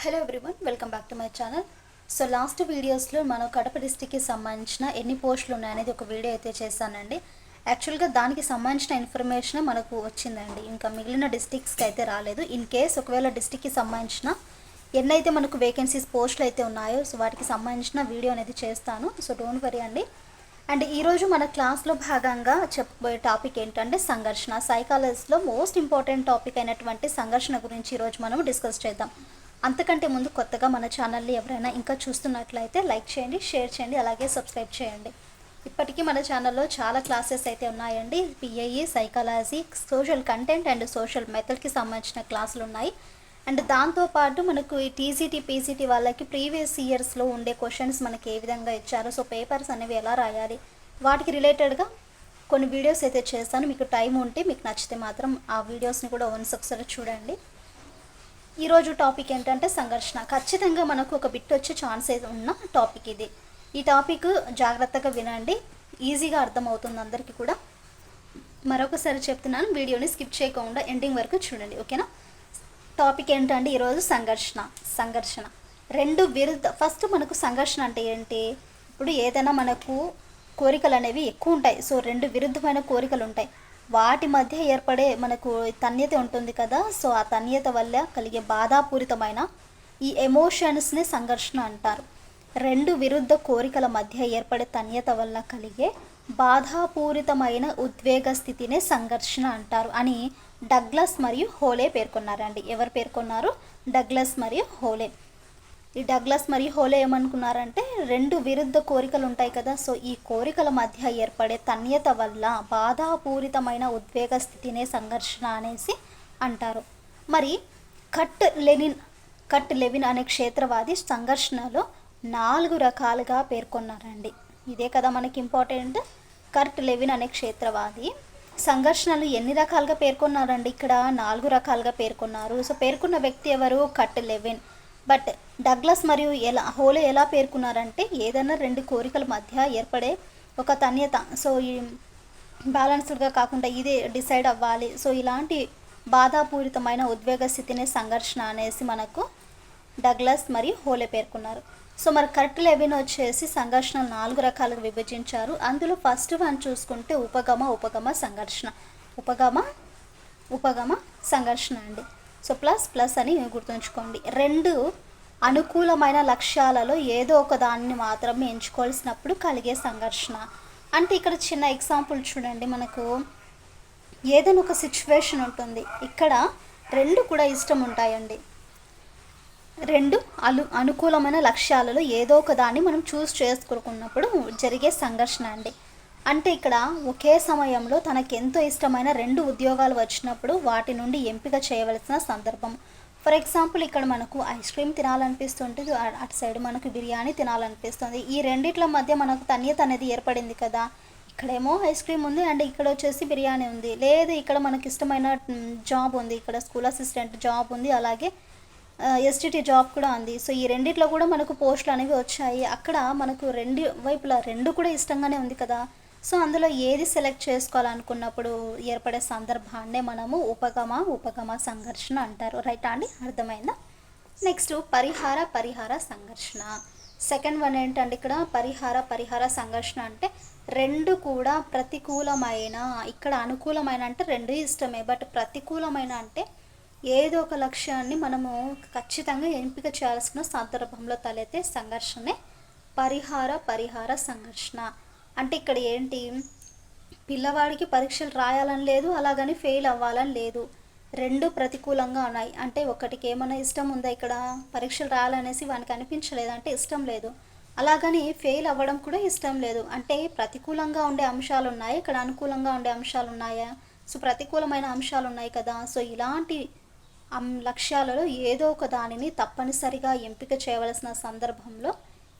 Hello everyone, welcome back to my channel. So last వీడియోస్లో మనం కడప డిస్టిక్కి సంబంధించిన ఎన్ని పోస్టులు ఉన్నాయనేది ఒక వీడియో అయితే చేశానండి. యాక్చువల్గా దానికి సంబంధించిన ఇన్ఫర్మేషన్ మనకు వచ్చిందండి, ఇంకా మిగిలిన డిస్టిక్స్కి అయితే రాలేదు. ఇన్ కేస్ ఒకవేళ డిస్టిక్కి సంబంధించిన ఎన్నైతే మనకు వేకెన్సీస్ పోస్టులు అయితే ఉన్నాయో సో వాటికి సంబంధించిన వీడియో అనేది చేస్తాను. సో డోంట్ వరీ అండి. అండ్ ఈరోజు మన క్లాస్లో భాగంగా చెప్పబోయే టాపిక్ ఏంటంటే సంఘర్షణ. సైకాలజీలో మోస్ట్ ఇంపార్టెంట్ టాపిక్ అయినటువంటి సంఘర్షణ గురించి ఈరోజు మనం డిస్కస్ చేద్దాం. అంతకంటే ముందు కొత్తగా మన ఛానల్ని ఎవరైనా ఇంకా చూస్తున్నట్లయితే లైక్ చేయండి, షేర్ చేయండి, అలాగే సబ్స్క్రైబ్ చేయండి. ఇప్పటికీ మన ఛానల్లో చాలా క్లాసెస్ అయితే ఉన్నాయండి. PIE, psychology, social content and social మెథడ్కి సంబంధించిన క్లాసులు ఉన్నాయి. అండ్ దాంతోపాటు మనకు ఈ టీజీటీ, పీజీటీ వాళ్ళకి ప్రీవియస్ ఇయర్స్లో ఉండే క్వశ్చన్స్ మనకి ఏ విధంగా ఇచ్చారు, సో పేపర్స్ అనేవి ఎలా రాయాలి, వాటికి రిలేటెడ్గా కొన్ని వీడియోస్ అయితే చేస్తాను. మీకు టైం ఉంటే మీకు నచ్చితే మాత్రం ఆ వీడియోస్ని కూడా ఒకసారి చూడండి. ఈరోజు టాపిక్ ఏంటంటే సంఘర్షణ. ఖచ్చితంగా మనకు ఒక బిట్ వచ్చే ఛాన్స్ అయితే ఉన్న టాపిక్ ఇది. ఈ టాపిక్ జాగ్రత్తగా వినండి, ఈజీగా అర్థమవుతుంది అందరికీ కూడా. మరొకసారి చెప్తున్నాను, వీడియోని స్కిప్ చేయకుండా ఎండింగ్ వరకు చూడండి, ఓకేనా. టాపిక్ ఏంటంటే ఈరోజు సంఘర్షణ రెండు విరుద్ధ. ఫస్ట్ మనకు సంఘర్షణ అంటే ఏంటి? ఇప్పుడు ఏదైనా మనకు కోరికలు అనేవి ఎక్కువ ఉంటాయి. సో రెండు విరుద్ధమైన కోరికలు ఉంటాయి, వాటి మధ్య ఏర్పడే మనకు తన్యత ఉంటుంది కదా. సో ఆ తన్యత వల్ల కలిగే బాధాపూరితమైన ఈ ఎమోషన్స్ని సంఘర్షణ అంటారు. రెండు విరుద్ధ కోరికల మధ్య ఏర్పడే తన్యత వల్ల కలిగే బాధాపూరితమైన ఉద్వేగ స్థితినే సంఘర్షణ అంటారు అని డగ్లస్ మరియు హోలే పేర్కొన్నారండి. ఎవరు పేర్కొన్నారు? డగ్లస్ మరియు హోలే. ఈ డగ్లస్ మరియు హోలే ఏమనుకున్నారంటే, రెండు విరుద్ధ కోరికలు ఉంటాయి కదా, సో ఈ కోరికల మధ్య ఏర్పడే తన్యత వల్ల బాధాపూరితమైన ఉద్వేగ స్థితినే సంఘర్షణ అనేసి అంటారు. మరి కట్ లెవిన్ అనే క్షేత్రవాది సంఘర్షణలో 4 రకాలుగా పేర్కొన్నారండి. ఇదే కదా మనకి ఇంపార్టెంట్. కట్ లెవిన్ అనే క్షేత్రవాది సంఘర్షణలు ఎన్ని రకాలుగా పేర్కొన్నారండి? ఇక్కడ 4 రకాలుగా పేర్కొన్నారు. సో పేర్కొన్న వ్యక్తి ఎవరు? Cut Levin. బట్ డగ్లస్ మరియు హోలే ఎలా పేర్కొన్నారంటే, ఏదైనా రెండు కోరికల మధ్య ఏర్పడే ఒక తన్యత, సో ఈ బ్యాలెన్స్డ్గా కాకుండా ఇదే డిసైడ్ అవ్వాలి, సో ఇలాంటి బాధాపూరితమైన ఉద్వేగ స్థితిని సంఘర్షణ అనేసి మనకు డగ్లస్ మరియు హోలే పేర్కొన్నారు. సో మరి కట్ లెవిన్ వచ్చేసి సంఘర్షణలు 4 రకాలుగా విభజించారు. అందులో ఫస్ట్ వన్ చూసుకుంటే ఉపగమ సంఘర్షణ. ఉపగమ సంఘర్షణ అండి. సో ప్లస్ అని గుర్తుంచుకోండి. రెండు అనుకూలమైన లక్ష్యాలలో ఏదో ఒక దానిని మాత్రమే ఎంచుకోవాల్సినప్పుడు కలిగే సంఘర్షణ. అంటే ఇక్కడ చిన్న ఎగ్జాంపుల్ చూడండి. మనకు ఏదైనా ఒక సిచ్యువేషన్ ఉంటుంది, ఇక్కడ రెండు కూడా ఇష్టం ఉంటాయండి. రెండు అనుకూలమైన లక్ష్యాలలో ఏదో ఒక దాన్ని మనం చూస్ చేసుకోకున్నప్పుడు జరిగే సంఘర్షణ అండి. అంటే ఇక్కడ ఒకే సమయంలో తనకెంతో ఇష్టమైన 2 ఉద్యోగాలు వచ్చినప్పుడు వాటి నుండి ఎంపిక చేయవలసిన సందర్భం. ఫర్ ఎగ్జాంపుల్, ఇక్కడ మనకు ఐస్ క్రీమ్ తినాలనిపిస్తుంటుంది, అటు సైడ్ మనకు బిర్యానీ తినాలనిపిస్తుంది. ఈ రెండిట్ల మధ్య మనకు తన్యత అనేది ఏర్పడింది కదా. ఇక్కడేమో ఐస్ క్రీమ్ ఉంది అండ్ ఇక్కడ వచ్చేసి బిర్యానీ ఉంది. లేదు, ఇక్కడ మనకి ఇష్టమైన జాబ్ ఉంది, ఇక్కడ స్కూల్ అసిస్టెంట్ జాబ్ ఉంది, అలాగే ఎస్టీటీ జాబ్ కూడా ఉంది. సో ఈ రెండిట్లో కూడా మనకు పోస్టులు అనేవి వచ్చాయి. అక్కడ మనకు రెండు వైపులా రెండు కూడా ఇష్టంగానే ఉంది కదా. సో అందులో ఏది సెలెక్ట్ చేసుకోవాలనుకున్నప్పుడు ఏర్పడే సందర్భాన్నే మనము ఉపగమ సంఘర్షణ అంటారు. రైట్ అండి, అర్థమైందా? నెక్స్ట్ పరిహార సంఘర్షణ. సెకండ్ వన్ ఏంటంటే, ఇక్కడ పరిహార సంఘర్షణ అంటే రెండు కూడా ప్రతికూలమైన, ఇక్కడ అనుకూలమైన అంటే రెండు ఇష్టమే, బట్ ప్రతికూలమైన అంటే ఏదో ఒక లక్ష్యాన్ని మనము ఖచ్చితంగా ఎంపిక చేయాల్సిన సందర్భంలో తలెత్తే సంఘర్షణే పరిహార సంఘర్షణ. అంటే ఇక్కడ ఏంటి, పిల్లవాడికి పరీక్షలు రాయాలని లేదు, అలాగని ఫెయిల్ అవ్వాలని లేదు, రెండు ప్రతికూలంగా ఉన్నాయి. అంటే ఒకటికి ఏమైనా ఇష్టం ఉందా, ఇక్కడ పరీక్షలు రాయాలనేసి వానికి అనిపించలేదు అంటే ఇష్టం లేదు, అలాగని ఫెయిల్ అవ్వడం కూడా ఇష్టం లేదు. అంటే ప్రతికూలంగా ఉండే అంశాలు ఉన్నాయి, ఇక్కడ అనుకూలంగా ఉండే అంశాలు ఉన్నాయా? సో ప్రతికూలమైన అంశాలు ఉన్నాయి కదా. సో ఇలాంటి లక్ష్యాలలో ఏదో ఒక దానిని తప్పనిసరిగా ఎంపిక చేయవలసిన సందర్భంలో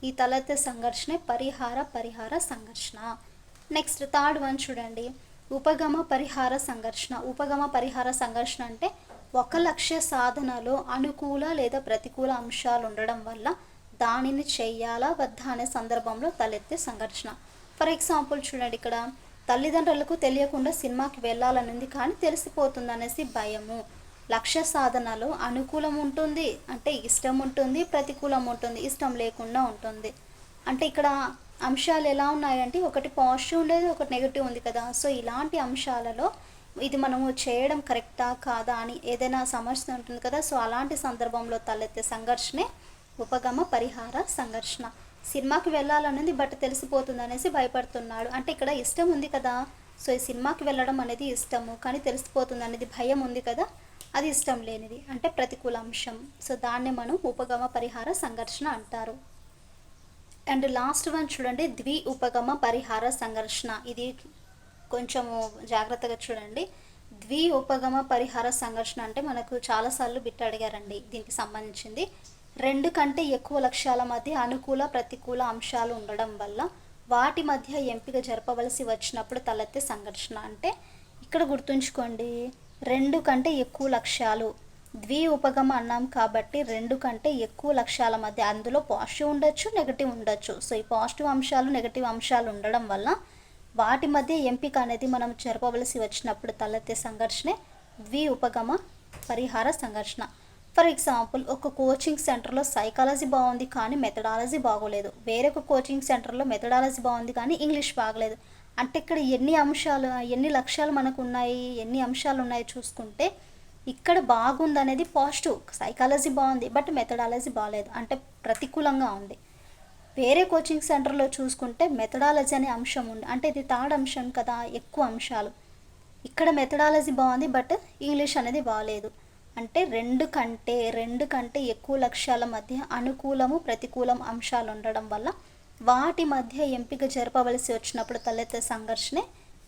ఈ తలెత్తే సంఘర్షణే పరిహార సంఘర్షణ. నెక్స్ట్ థర్డ్ వన్ చూడండి, ఉపగమ పరిహార సంఘర్షణ అంటే ఒక లక్ష్య సాధనలో అనుకూల లేదా ప్రతికూల అంశాలు ఉండడం వల్ల దానిని చెయ్యాలా వద్దా అనే సందర్భంలో తలెత్తే సంఘర్షణ. ఫర్ ఎగ్జాంపుల్ చూడండి, ఇక్కడ తల్లిదండ్రులకు తెలియకుండా సినిమాకి వెళ్ళాలనుంది కానీ తెలిసిపోతుంది అనేసి భయము, లక్ష్య సాధనలో అనుకూలం ఉంటుంది అంటే ఇష్టం ఉంటుంది, ప్రతికూలం ఉంటుంది, ఇష్టం లేకుండా ఉంటుంది. అంటే ఇక్కడ అంశాలు ఎలా ఉన్నాయంటే ఒకటి పాజిటివ్ ఉండేది, ఒకటి నెగిటివ్ ఉంది కదా. సో ఇలాంటి అంశాలలో ఇది మనము చేయడం కరెక్టా కాదా అని ఏదైనా సమస్య ఉంటుంది కదా. సో అలాంటి సందర్భంలో తలెత్తే సంఘర్షణే ఉపగమ పరిహార సంఘర్షణ. సినిమాకి వెళ్ళాలనేది బట్ తెలిసిపోతుంది అనేసి భయపడుతున్నాడు. అంటే ఇక్కడ ఇష్టం ఉంది కదా. సో ఈ సినిమాకి వెళ్ళడం అనేది ఇష్టము, కానీ తెలిసిపోతుంది అనేది భయం ఉంది కదా, అది ఇష్టం లేనిది అంటే ప్రతికూల అంశం. సో దాన్ని మనం ఉపగమ పరిహార సంఘర్షణ అంటారు. అండ్ లాస్ట్ వన్ చూడండి, ద్వి ఉపగమ పరిహార సంఘర్షణ. ఇది కొంచెము జాగ్రత్తగా చూడండి. ద్వి ఉపగమ పరిహార సంఘర్షణ అంటే మనకు చాలాసార్లు బిట్ అడిగారండి దీనికి సంబంధించింది. రెండు కంటే ఎక్కువ లక్ష్యాల మధ్య అనుకూల ప్రతికూల అంశాలు ఉండడం వల్ల వాటి మధ్య ఎంపిక జరపవలసి వచ్చినప్పుడు తలెత్తే సంఘర్షణ. అంటే ఇక్కడ గుర్తుంచుకోండి, రెండు కంటే ఎక్కువ లక్ష్యాలు, ద్వి ఉపగమ అన్నాం కాబట్టి రెండు కంటే ఎక్కువ లక్ష్యాల మధ్య అందులో పాజిటివ్ ఉండొచ్చు, నెగిటివ్ ఉండొచ్చు. సో ఈ పాజిటివ్ అంశాలు నెగిటివ్ అంశాలు ఉండడం వల్ల వాటి మధ్య ఎంపిక అనేది మనం జరపవలసి వచ్చినప్పుడు తలెత్తే సంఘర్షణే ద్వి ఉపగమ పరిహార సంఘర్షణ. ఫర్ ఎగ్జాంపుల్, ఒక కోచింగ్ సెంటర్లో సైకాలజీ బాగుంది కానీ మెథడాలజీ బాగోలేదు, వేరొక కోచింగ్ సెంటర్లో మెథడాలజీ బాగుంది కానీ ఇంగ్లీష్ బాగలేదు. అంటే ఇక్కడ ఎన్ని లక్ష్యాలు మనకు ఉన్నాయి, ఎన్ని అంశాలు ఉన్నాయో చూసుకుంటే ఇక్కడ బాగుంది అనేది పాజిటివ్, సైకాలజీ బాగుంది బట్ మెథడాలజీ బాగాలేదు అంటే ప్రతికూలంగా ఉంది. వేరే కోచింగ్ సెంటర్లో చూసుకుంటే మెథడాలజీ అనే అంశం ఉంది, అంటే ఇది థర్డ్ అంశం కదా, ఎక్కువ అంశాలు. ఇక్కడ మెథడాలజీ బాగుంది బట్ ఇంగ్లీష్ అనేది బాగాలేదు. అంటే రెండు కంటే ఎక్కువ లక్ష్యాల మధ్య అనుకూలము ప్రతికూలం అంశాలు ఉండడం వల్ల వాటి మధ్య ఎంపిక జరపవలసి వచ్చినప్పుడు తలెత్తే సంఘర్షణే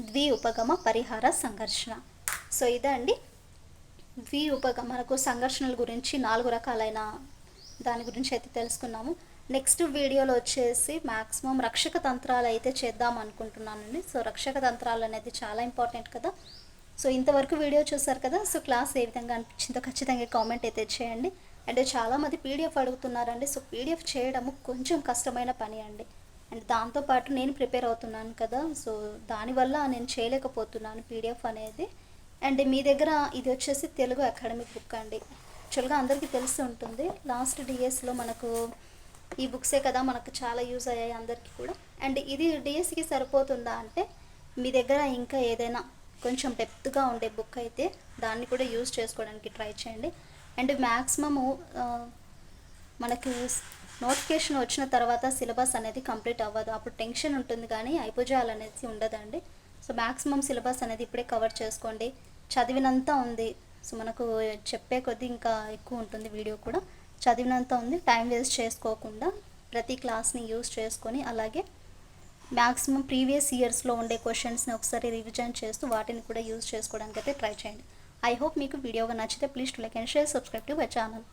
ద్వి ఉపగమ పరిహార సంఘర్షణ. సో ఇదండి ద్వి ఉపగమ. మనకు సంఘర్షణల గురించి 4 రకాలైన దాని గురించి అయితే తెలుసుకున్నాము. నెక్స్ట్ వీడియోలో వచ్చేసి మ్యాక్సిమం రక్షక తంత్రాలు అయితే చేద్దాం అనుకుంటున్నానండి. సో రక్షక తంత్రాలు అనేది చాలా ఇంపార్టెంట్ కదా. సో ఇంతవరకు వీడియో చూసారు కదా. సో క్లాస్ ఏ విధంగా అనిపించిందో ఖచ్చితంగా కామెంట్ అయితే చేయండి. అండ్ చాలామంది పీడిఎఫ్ అడుగుతున్నారండి. సో పీడిఎఫ్ చేయడము కొంచెం కష్టమైన పని అండి. అండ్ దాంతోపాటు నేను ప్రిపేర్ అవుతున్నాను కదా, సో దానివల్ల నేను చేయలేకపోతున్నాను పీడిఎఫ్ అనేది. అండ్ మీ దగ్గర ఇది వచ్చేసి తెలుగు అకాడమిక్ బుక్ అండి. యాక్చువల్గా అందరికీ తెలిసి ఉంటుంది, లాస్ట్ డిఎస్లో మనకు ఈ బుక్సే కదా మనకు చాలా యూజ్ అయ్యాయి అందరికీ కూడా. అండ్ ఇది డిఎస్కి సరిపోతుందా అంటే మీ దగ్గర ఇంకా ఏదైనా కొంచెం డెప్త్గా ఉండే బుక్ అయితే దాన్ని కూడా యూజ్ చేసుకోవడానికి ట్రై చేయండి. అండ్ మ్యాక్సిమము మనకి నోటిఫికేషన్ వచ్చిన తర్వాత సిలబస్ అనేది కంప్లీట్ అవ్వదు, అప్పుడు టెన్షన్ ఉంటుంది కానీ అయిపోజేయాలనేది ఉండదండి. సో మ్యాక్సిమం సిలబస్ అనేది ఇప్పుడే కవర్ చేసుకోండి. చదివినంత ఉంది, సో మనకు చెప్పే కొద్దీ ఇంకా ఎక్కువ ఉంటుంది వీడియో కూడా. చదివినంత ఉంది, టైం వేస్ట్ చేసుకోకుండా ప్రతి క్లాస్ని యూజ్ చేసుకొని అలాగే మ్యాక్సిమం ప్రీవియస్ ఇయర్స్లో ఉండే క్వశ్చన్స్ని ఒకసారి రివిజన్ చేస్తూ వాటిని కూడా యూజ్ చేసుకోవడానికి అయితే ట్రై చేయండి. ఐ హోప్ మీకు వీడియోగా నచ్చితే please to like and share, subscribe to my channel.